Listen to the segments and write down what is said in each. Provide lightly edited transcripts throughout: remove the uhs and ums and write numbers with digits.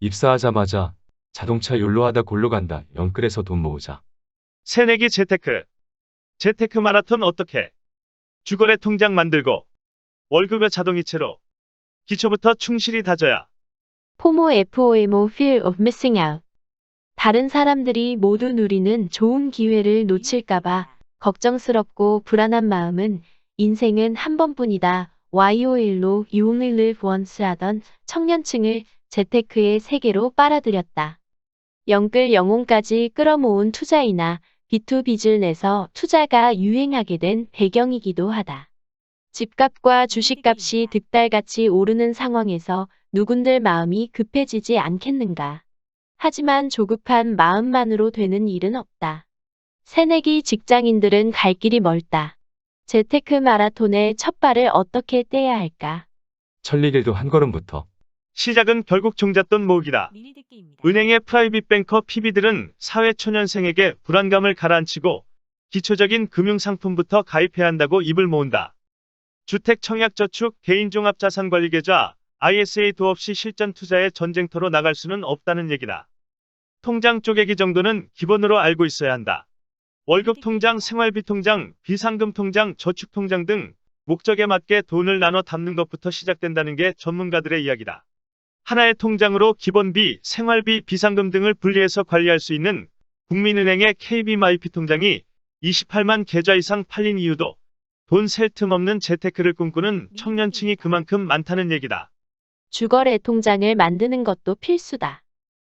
입사하자마자 자동차 욜로하다 골로 간다. 영끌에서 돈 모으자. 새내기 재테크. 재테크 마라톤 어떻게? 주거래 통장 만들고 월급여 자동이체로 기초부터 충실히 다져야. 포모 FOMO Fear of Missing Out. 다른 사람들이 모두 누리는 좋은 기회를 놓칠까봐 걱정스럽고 불안한 마음은 인생은 한 번뿐이다. YOL로 You Only Live Once 하던 청년층을 재테크의 세계로 빨아들였다. 영끌 영혼까지 끌어모은 투자이나 B2B를 내서 투자가 유행하게 된 배경이기도 하다. 집값과 주식값이 득달같이 오르는 상황에서 누군들 마음이 급해지지 않겠는가. 하지만 조급한 마음만으로 되는 일은 없다. 새내기 직장인들은 갈 길이 멀다. 재테크 마라톤의 첫 발을 어떻게 떼야 할까? 천리길도 한 걸음부터. 시작은 결국 종잣돈 모으기다. 은행의 프라이빗 뱅커 PB들은 사회초년생에게 불안감을 가라앉히고 기초적인 금융상품부터 가입해야 한다고 입을 모은다. 주택청약저축 개인종합자산관리계좌 ISA도 없이 실전 투자의 전쟁터로 나갈 수는 없다는 얘기다. 통장 쪼개기 정도는 기본으로 알고 있어야 한다. 월급 통장, 생활비 통장, 비상금 통장, 저축 통장 등 목적에 맞게 돈을 나눠 담는 것부터 시작된다는 게 전문가들의 이야기다. 하나의 통장으로 기본비, 생활비, 비상금 등을 분리해서 관리할 수 있는 국민은행의 KB마이피 통장이 28만 계좌 이상 팔린 이유도 돈 셀 틈 없는 재테크를 꿈꾸는 청년층이 그만큼 많다는 얘기다. 주거래 통장을 만드는 것도 필수다.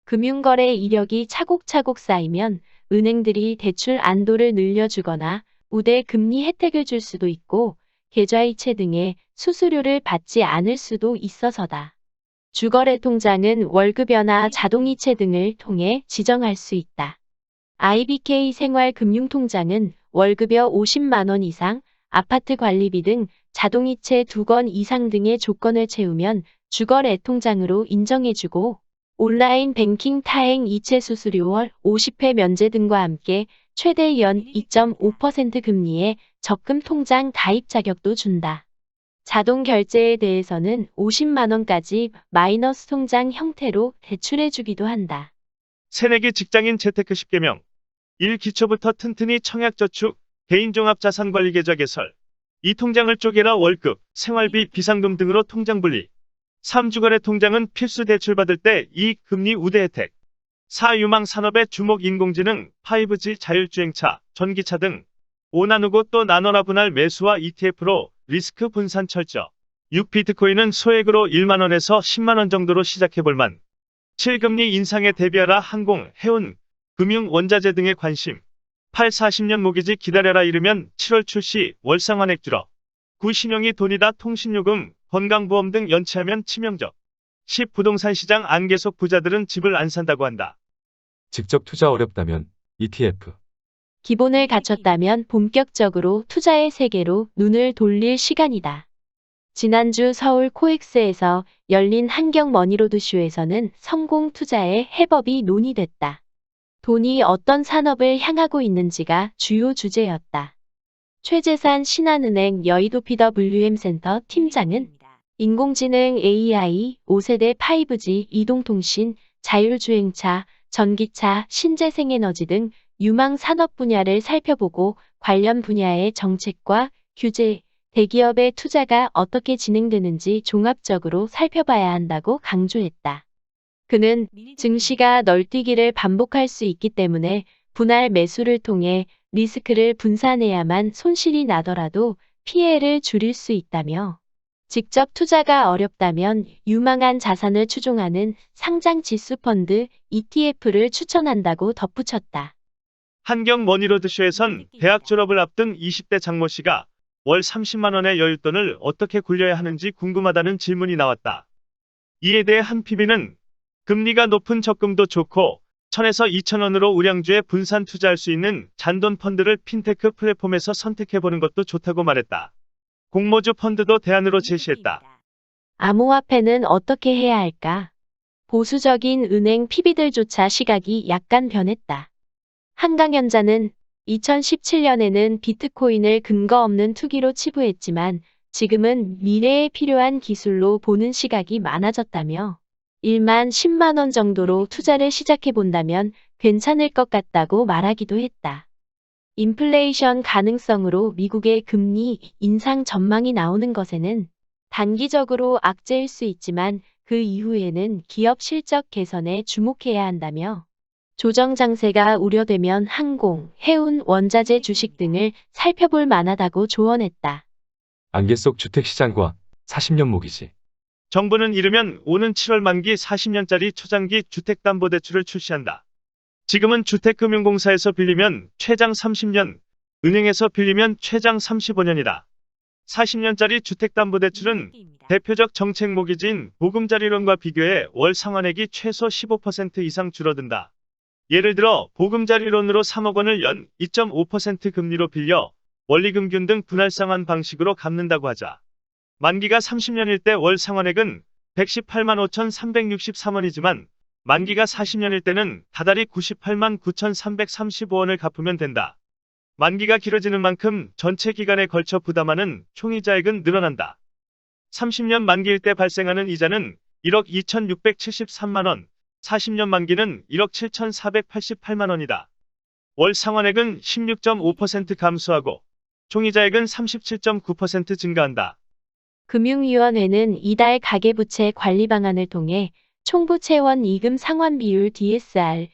금융거래 이력이 차곡차곡 쌓이면 은행들이 대출 안도를 늘려주거나 우대 금리 혜택을 줄 수도 있고 계좌이체 등의 수수료를 받지 않을 수도 있어서다. 주거래 통장은 월급여나 자동이체 등을 통해 지정할 수 있다. IBK 생활금융통장은 월급여 50만 원 이상, 아파트 관리비 등 자동이체 2건 이상 등의 조건을 채우면 주거래 통장으로 인정해주고 온라인 뱅킹 타행 이체 수수료 월 50회 면제 등과 함께 최대 연 2.5% 금리의 적금 통장 가입 자격도 준다. 자동 결제에 대해서는 50만 원까지 마이너스 통장 형태로 대출해주기도 한다. 새내기 직장인 재테크 10개명. 1. 기초부터 튼튼히 청약저축, 개인종합자산관리계좌 개설. 2. 통장을 쪼개라 월급, 생활비, 비상금 등으로 통장 분리. 3. 주거래 통장은 필수 대출 받을 때 이익 금리 우대 혜택. 4. 유망 산업의 주목 인공지능, 5G 자율주행차, 전기차 등. 5. 나누고 또 나눠라 분할 매수와 ETF로 리스크 분산 철저. 6. 비트코인은 소액으로 1만원에서 10만원 정도로 시작해볼만. 7. 금리 인상에 대비하라 항공, 해운, 금융, 원자재 등의 관심. 8. 40년 모기지 기다려라 이르면 7월 출시, 월상환액 줄어. 9. 신용이 돈이다 통신요금, 건강보험 등 연체하면 치명적. 10. 부동산 시장 안개속 부자들은 집을 안 산다고 한다. 직접 투자 어렵다면 ETF. 기본을 갖췄다면 본격적으로 투자의 세계로 눈을 돌릴 시간이다. 지난주 서울 코엑스에서 열린 한경 머니로드쇼에서는 성공 투자의 해법이 논의됐다. 돈이 어떤 산업을 향하고 있는지가 주요 주제였다. 최재산 신한은행 여의도 PWM 센터 팀장은 인공지능 AI, 5세대 5G, 이동통신, 자율주행차, 전기차, 신재생에너지 등 유망 산업 분야를 살펴보고 관련 분야의 정책과 규제, 대기업의 투자가 어떻게 진행되는지 종합적으로 살펴봐야 한다고 강조했다. 그는 증시가 널뛰기를 반복할 수 있기 때문에 분할 매수를 통해 리스크를 분산해야만 손실이 나더라도 피해를 줄일 수 있다며 직접 투자가 어렵다면 유망한 자산을 추종하는 상장 지수펀드 ETF를 추천한다고 덧붙였다. 한경 머니로드쇼에선 대학 졸업을 앞둔 20대 장모 씨가 월 30만 원의 여윳돈을 어떻게 굴려야 하는지 궁금하다는 질문이 나왔다. 이에 대해 한 PB는 금리가 높은 적금도 좋고 1,000에서 2,000원으로 우량주에 분산 투자할 수 있는 잔돈 펀드를 핀테크 플랫폼에서 선택해보는 것도 좋다고 말했다. 공모주 펀드도 대안으로 제시했다. 암호화폐는 어떻게 해야 할까? 보수적인 은행 PB들조차 시각이 약간 변했다. 한강연자는 2017년에는 비트코인을 근거 없는 투기로 치부했지만 지금은 미래에 필요한 기술로 보는 시각이 많아졌다며 1만 10만 원 정도로 투자를 시작해 본다면 괜찮을 것 같다고 말하기도 했다. 인플레이션 가능성으로 미국의 금리 인상 전망이 나오는 것에는 단기적으로 악재일 수 있지만 그 이후에는 기업 실적 개선에 주목해야 한다며 조정 장세가 우려되면 항공, 해운, 원자재 주식 등을 살펴볼 만하다고 조언했다. 안개 속 주택시장과 40년 모기지. 정부는 이르면 오는 7월 만기 40년짜리 초장기 주택담보대출을 출시한다. 지금은 주택금융공사에서 빌리면 최장 30년, 은행에서 빌리면 최장 35년이다. 40년짜리 주택담보대출은 대표적 정책 모기지인 보금자리론과 비교해 월 상환액이 최소 15% 이상 줄어든다. 예를 들어 보금자리론으로 3억 원을 연 2.5% 금리로 빌려 원리금균 등 분할상환 방식으로 갚는다고 하자. 만기가 30년일 때 월 상환액은 118만 5,363원이지만 만기가 40년일 때는 다달이 98만 9,335원을 갚으면 된다. 만기가 길어지는 만큼 전체 기간에 걸쳐 부담하는 총이자액은 늘어난다. 30년 만기일 때 발생하는 이자는 1억 2,673만 원, 40년 만기는 1억 7,488만 원이다. 월 상환액은 16.5% 감소하고 총이자액은 37.9% 증가한다. 금융위원회는 이달 가계부채 관리 방안을 통해 총부채원 이금 상환 비율 DSR을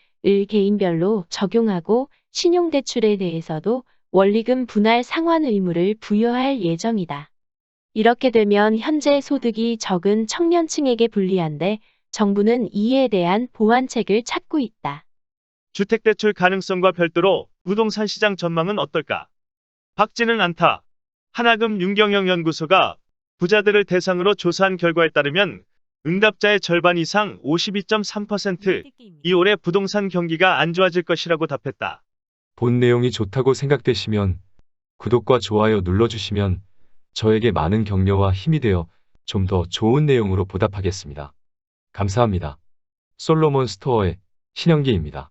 개인별로 적용하고 신용대출에 대해서도 원리금 분할 상환 의무를 부여할 예정이다. 이렇게 되면 현재 소득이 적은 청년층에게 불리한데 정부는 이에 대한 보완책을 찾고 있다. 주택대출 가능성과 별도로 부동산 시장 전망은 어떨까? 밝지는 않다. 하나금 윤경영연구소가 부자들을 대상으로 조사한 결과에 따르면 응답자의 절반 이상 52.3%이 올해 부동산 경기가 안 좋아질 것이라고 답했다. 본 내용이 좋다고 생각되시면 구독과 좋아요 눌러주시면 저에게 많은 격려와 힘이 되어 좀 더 좋은 내용으로 보답하겠습니다. 감사합니다. 솔로몬 스토어의 신영기입니다.